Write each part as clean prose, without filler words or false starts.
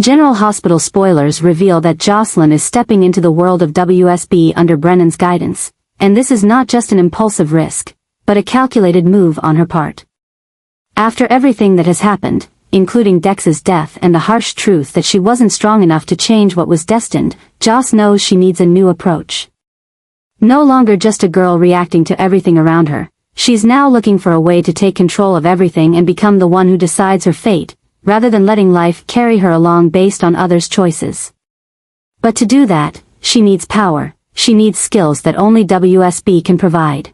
General Hospital spoilers reveal that Jocelyn is stepping into the world of WSB under Brennan's guidance, and this is not just an impulsive risk, but a calculated move on her part. After everything that has happened, including Dex's death and the harsh truth that she wasn't strong enough to change what was destined, Joss knows she needs a new approach. No longer just a girl reacting to everything around her, she's now looking for a way to take control of everything and become the one who decides her fate, rather than letting life carry her along based on others' choices. But to do that, she needs power, she needs skills that only WSB can provide.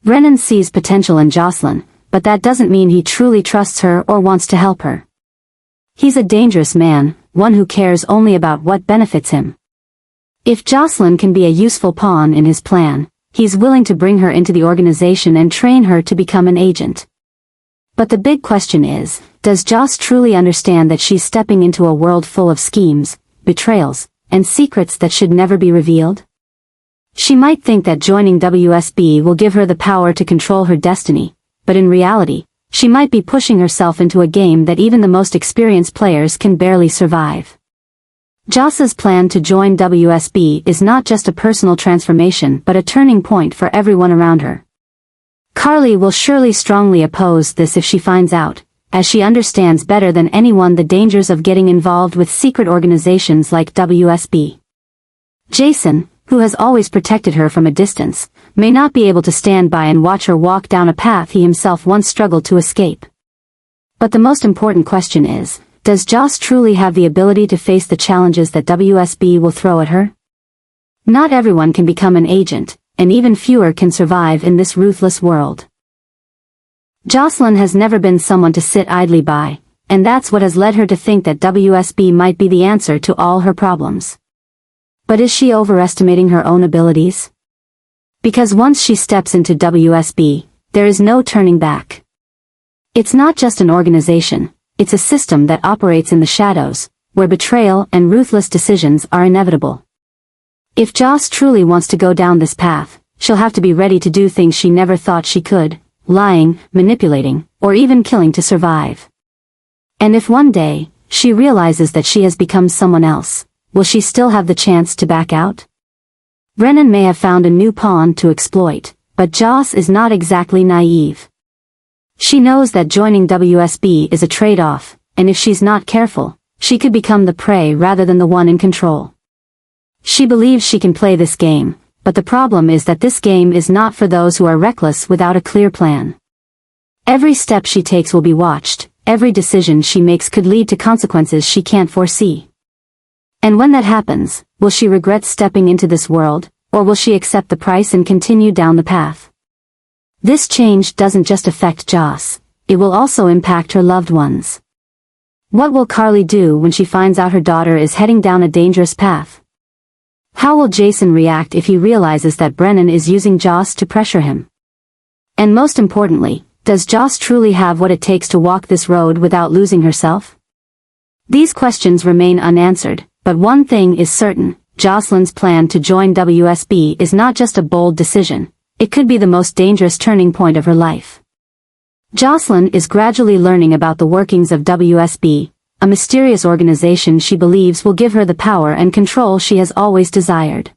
Brennan sees potential in Jocelyn, but that doesn't mean he truly trusts her or wants to help her. He's a dangerous man, one who cares only about what benefits him. If Jocelyn can be a useful pawn in his plan, he's willing to bring her into the organization and train her to become an agent. But the big question is, does Joss truly understand that she's stepping into a world full of schemes, betrayals, and secrets that should never be revealed? She might think that joining WSB will give her the power to control her destiny, but in reality, she might be pushing herself into a game that even the most experienced players can barely survive. Joss's plan to join WSB is not just a personal transformation but a turning point for everyone around her. Carly will surely strongly oppose this if she finds out, as she understands better than anyone the dangers of getting involved with secret organizations like WSB. Jason, who has always protected her from a distance, may not be able to stand by and watch her walk down a path he himself once struggled to escape. But the most important question is, does Joss truly have the ability to face the challenges that WSB will throw at her? Not everyone can become an agent, and even fewer can survive in this ruthless world. Jocelyn has never been someone to sit idly by, and that's what has led her to think that WSB might be the answer to all her problems. But is she overestimating her own abilities? Because once she steps into WSB, there is no turning back. It's not just an organization, it's a system that operates in the shadows, where betrayal and ruthless decisions are inevitable. If Joss truly wants to go down this path, she'll have to be ready to do things she never thought she could, lying, manipulating, or even killing to survive. And if one day, she realizes that she has become someone else, will she still have the chance to back out? Brennan may have found a new pawn to exploit, but Joss is not exactly naive. She knows that joining WSB is a trade-off, and if she's not careful, she could become the prey rather than the one in control. She believes she can play this game, but the problem is that this game is not for those who are reckless without a clear plan. Every step she takes will be watched, every decision she makes could lead to consequences she can't foresee. And when that happens, will she regret stepping into this world, or will she accept the price and continue down the path? This change doesn't just affect Joss, it will also impact her loved ones. What will Carly do when she finds out her daughter is heading down a dangerous path? How will Jason react if he realizes that Brennan is using Joss to pressure him? And most importantly, does Joss truly have what it takes to walk this road without losing herself? These questions remain unanswered, but one thing is certain, Jocelyn's plan to join WSB is not just a bold decision, it could be the most dangerous turning point of her life. Jocelyn is gradually learning about the workings of WSB, a mysterious organization she believes will give her the power and control she has always desired.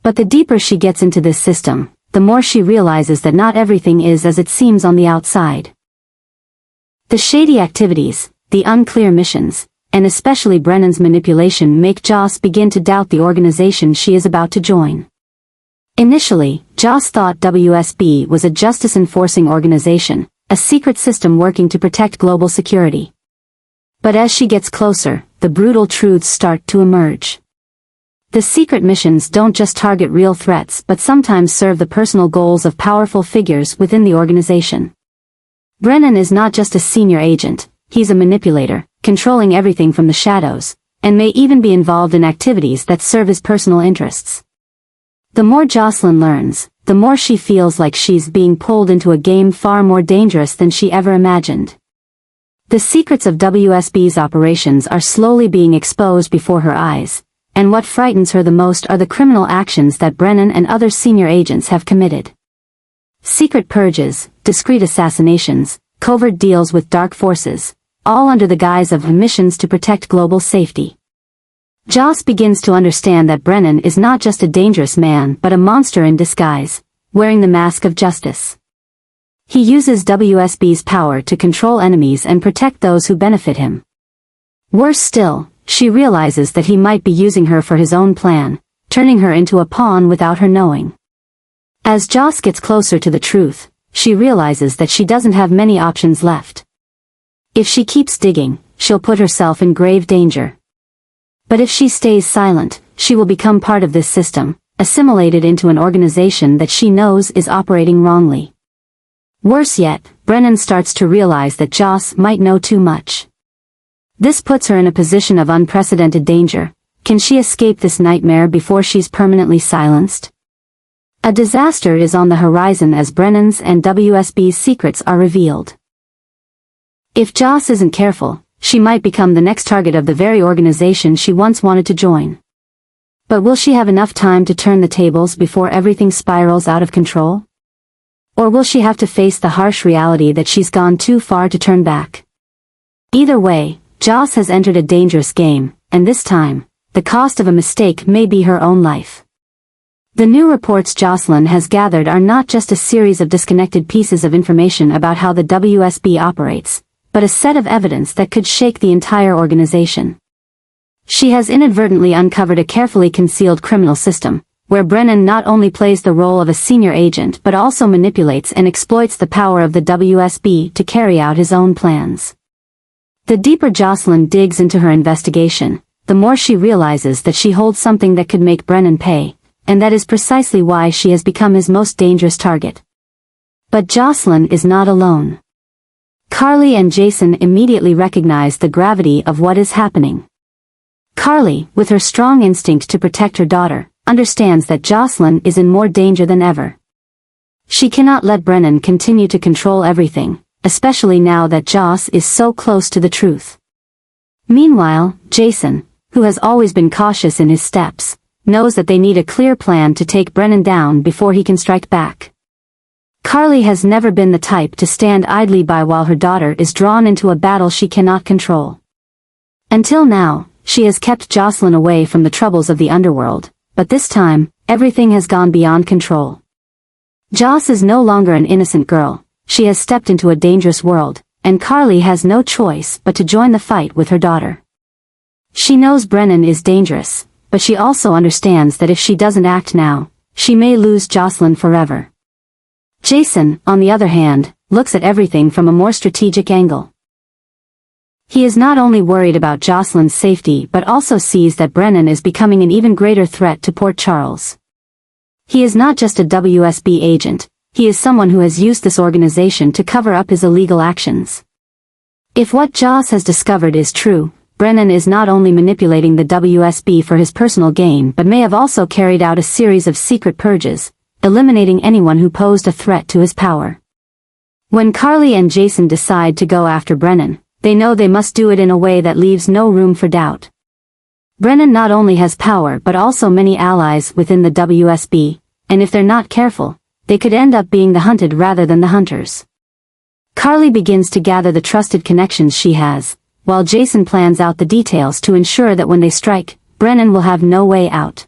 But the deeper she gets into this system, the more she realizes that not everything is as it seems on the outside. The shady activities, the unclear missions, and especially Brennan's manipulation make Joss begin to doubt the organization she is about to join. Initially, Joss thought WSB was a justice-enforcing organization, a secret system working to protect global security. But as she gets closer, the brutal truths start to emerge. The secret missions don't just target real threats but sometimes serve the personal goals of powerful figures within the organization. Brennan is not just a senior agent, he's a manipulator, controlling everything from the shadows, and may even be involved in activities that serve his personal interests. The more Jocelyn learns, the more she feels like she's being pulled into a game far more dangerous than she ever imagined. The secrets of WSB's operations are slowly being exposed before her eyes, and what frightens her the most are the criminal actions that Brennan and other senior agents have committed. Secret purges, discreet assassinations, covert deals with dark forces, all under the guise of missions to protect global safety. Joss begins to understand that Brennan is not just a dangerous man but a monster in disguise, wearing the mask of justice. He uses WSB's power to control enemies and protect those who benefit him. Worse still, she realizes that he might be using her for his own plan, turning her into a pawn without her knowing. As Joss gets closer to the truth, she realizes that she doesn't have many options left. If she keeps digging, she'll put herself in grave danger. But if she stays silent, she will become part of this system, assimilated into an organization that she knows is operating wrongly. Worse yet, Brennan starts to realize that Joss might know too much. This puts her in a position of unprecedented danger. Can she escape this nightmare before she's permanently silenced? A disaster is on the horizon as Brennan's and WSB's secrets are revealed. If Joss isn't careful, she might become the next target of the very organization she once wanted to join. But will she have enough time to turn the tables before everything spirals out of control? Or will she have to face the harsh reality that she's gone too far to turn back? Either way, Joss has entered a dangerous game, and this time, the cost of a mistake may be her own life. The new reports Jocelyn has gathered are not just a series of disconnected pieces of information about how the WSB operates, but a set of evidence that could shake the entire organization. She has inadvertently uncovered a carefully concealed criminal system, where Brennan not only plays the role of a senior agent but also manipulates and exploits the power of the WSB to carry out his own plans. The deeper Jocelyn digs into her investigation, the more she realizes that she holds something that could make Brennan pay, and that is precisely why she has become his most dangerous target. But Jocelyn is not alone. Carly and Jason immediately recognize the gravity of what is happening. Carly, with her strong instinct to protect her daughter, understands that Jocelyn is in more danger than ever. She cannot let Brennan continue to control everything, especially now that Joss is so close to the truth. Meanwhile, Jason, who has always been cautious in his steps, knows that they need a clear plan to take Brennan down before he can strike back. Carly has never been the type to stand idly by while her daughter is drawn into a battle she cannot control. Until now, she has kept Jocelyn away from the troubles of the underworld, but this time, everything has gone beyond control. Joss is no longer an innocent girl, she has stepped into a dangerous world, and Carly has no choice but to join the fight with her daughter. She knows Brennan is dangerous, but she also understands that if she doesn't act now, she may lose Jocelyn forever. Jason, on the other hand, looks at everything from a more strategic angle. He is not only worried about Jocelyn's safety but also sees that Brennan is becoming an even greater threat to Port Charles. He is not just a WSB agent, he is someone who has used this organization to cover up his illegal actions. If what Joss has discovered is true, Brennan is not only manipulating the WSB for his personal gain but may have also carried out a series of secret purges, eliminating anyone who posed a threat to his power. When Carly and Jason decide to go after Brennan, they know they must do it in a way that leaves no room for doubt. Brennan not only has power but also many allies within the WSB, and if they're not careful, they could end up being the hunted rather than the hunters. Carly begins to gather the trusted connections she has, while Jason plans out the details to ensure that when they strike, Brennan will have no way out.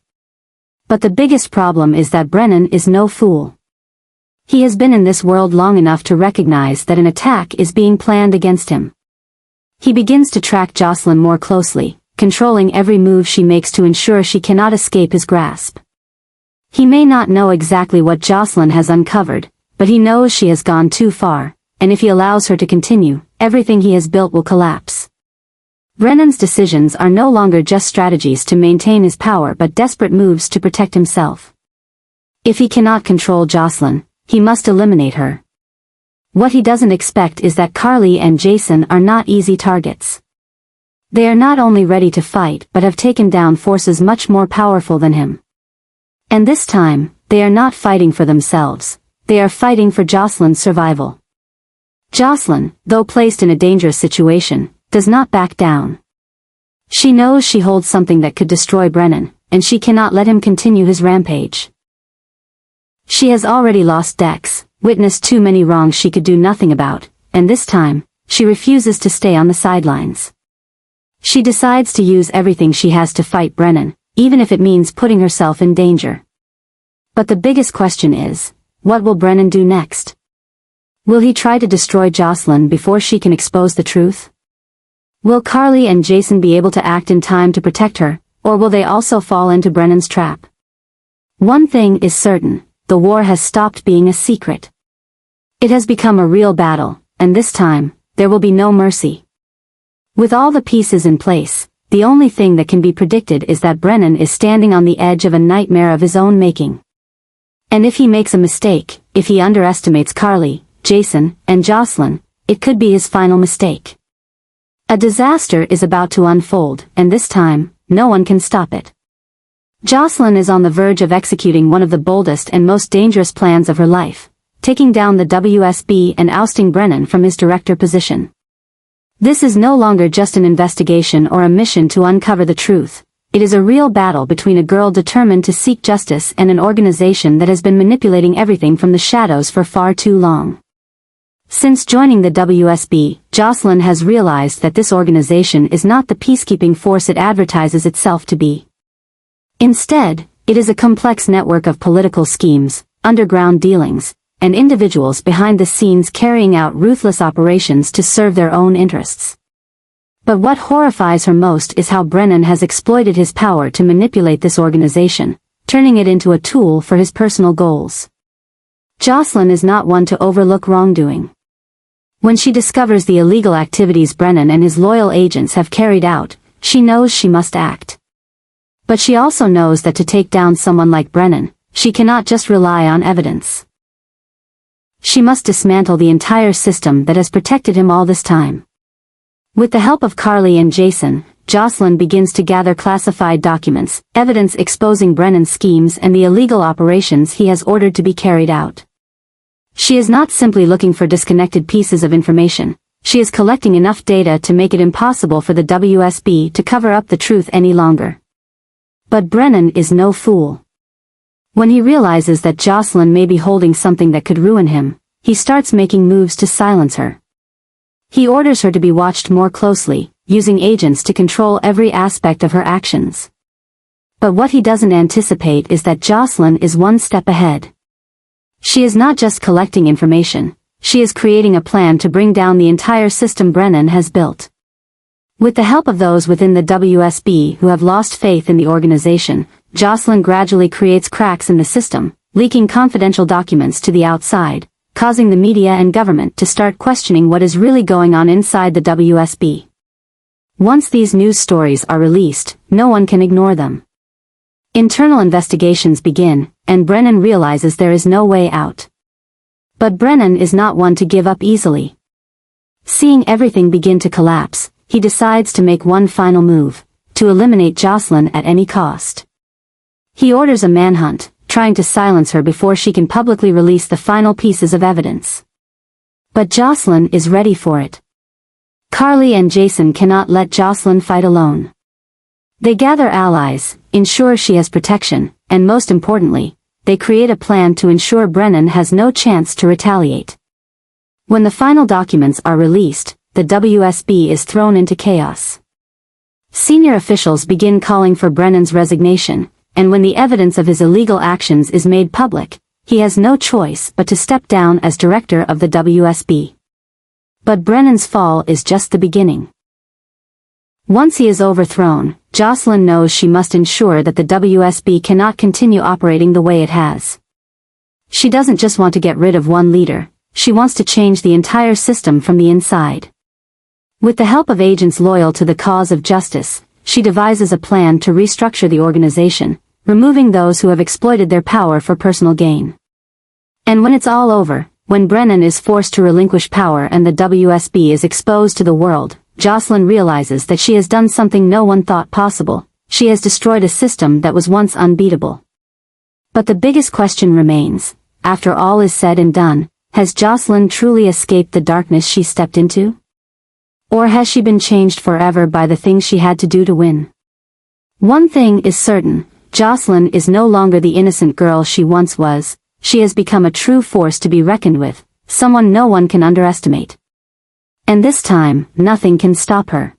But the biggest problem is that Brennan is no fool. He has been in this world long enough to recognize that an attack is being planned against him. He begins to track Jocelyn more closely, controlling every move she makes to ensure she cannot escape his grasp. He may not know exactly what Jocelyn has uncovered, but he knows she has gone too far, and if he allows her to continue, everything he has built will collapse. Brennan's decisions are no longer just strategies to maintain his power but desperate moves to protect himself. If he cannot control Jocelyn, he must eliminate her. What he doesn't expect is that Carly and Jason are not easy targets. They are not only ready to fight but have taken down forces much more powerful than him. And this time, they are not fighting for themselves, they are fighting for Jocelyn's survival. Jocelyn, though placed in a dangerous situation, does not back down. She knows she holds something that could destroy Brennan, and she cannot let him continue his rampage. She has already lost Dex, witnessed too many wrongs she could do nothing about, and this time, she refuses to stay on the sidelines. She decides to use everything she has to fight Brennan, even if it means putting herself in danger. But the biggest question is, what will Brennan do next? Will he try to destroy Jocelyn before she can expose the truth? Will Carly and Jason be able to act in time to protect her, or will they also fall into Brennan's trap? One thing is certain, the war has stopped being a secret. It has become a real battle, and this time, there will be no mercy. With all the pieces in place, the only thing that can be predicted is that Brennan is standing on the edge of a nightmare of his own making. And if he makes a mistake, if he underestimates Carly, Jason, and Jocelyn, it could be his final mistake. A disaster is about to unfold, and this time, no one can stop it. Jocelyn is on the verge of executing one of the boldest and most dangerous plans of her life, taking down the WSB and ousting Brennan from his director position. This is no longer just an investigation or a mission to uncover the truth. It is a real battle between a girl determined to seek justice and an organization that has been manipulating everything from the shadows for far too long. Since joining the WSB, Jocelyn has realized that this organization is not the peacekeeping force it advertises itself to be. Instead, it is a complex network of political schemes, underground dealings, and individuals behind the scenes carrying out ruthless operations to serve their own interests. But what horrifies her most is how Brennan has exploited his power to manipulate this organization, turning it into a tool for his personal goals. Jocelyn is not one to overlook wrongdoing. When she discovers the illegal activities Brennan and his loyal agents have carried out, she knows she must act. But she also knows that to take down someone like Brennan, she cannot just rely on evidence. She must dismantle the entire system that has protected him all this time. With the help of Carly and Jason, Jocelyn begins to gather classified documents, evidence exposing Brennan's schemes and the illegal operations he has ordered to be carried out. She is not simply looking for disconnected pieces of information, she is collecting enough data to make it impossible for the WSB to cover up the truth any longer. But Brennan is no fool. When he realizes that Jocelyn may be holding something that could ruin him, he starts making moves to silence her. He orders her to be watched more closely, using agents to control every aspect of her actions. But what he doesn't anticipate is that Jocelyn is one step ahead. She is not just collecting information, she is creating a plan to bring down the entire system Brennan has built. With the help of those within the WSB who have lost faith in the organization, Jocelyn gradually creates cracks in the system, leaking confidential documents to the outside, causing the media and government to start questioning what is really going on inside the WSB. Once these news stories are released, no one can ignore them. Internal investigations begin, and Brennan realizes there is no way out. But Brennan is not one to give up easily. Seeing everything begin to collapse, he decides to make one final move, to eliminate Jocelyn at any cost. He orders a manhunt, trying to silence her before she can publicly release the final pieces of evidence. But Jocelyn is ready for it. Carly and Jason cannot let Jocelyn fight alone. They gather allies, ensure she has protection, and most importantly, they create a plan to ensure Brennan has no chance to retaliate. When the final documents are released, the WSB is thrown into chaos. Senior officials begin calling for Brennan's resignation, and when the evidence of his illegal actions is made public, he has no choice but to step down as director of the WSB. But Brennan's fall is just the beginning. Once he is overthrown, Jocelyn knows she must ensure that the WSB cannot continue operating the way it has. She doesn't just want to get rid of one leader, she wants to change the entire system from the inside. With the help of agents loyal to the cause of justice, she devises a plan to restructure the organization, removing those who have exploited their power for personal gain. And when it's all over, when Brennan is forced to relinquish power and the WSB is exposed to the world, Jocelyn realizes that she has done something no one thought possible. She has destroyed a system that was once unbeatable. But the biggest question remains, after all is said and done, has Jocelyn truly escaped the darkness she stepped into? Or has she been changed forever by the things she had to do to win? One thing is certain, Jocelyn is no longer the innocent girl she once was, she has become a true force to be reckoned with, someone no one can underestimate. And this time, nothing can stop her.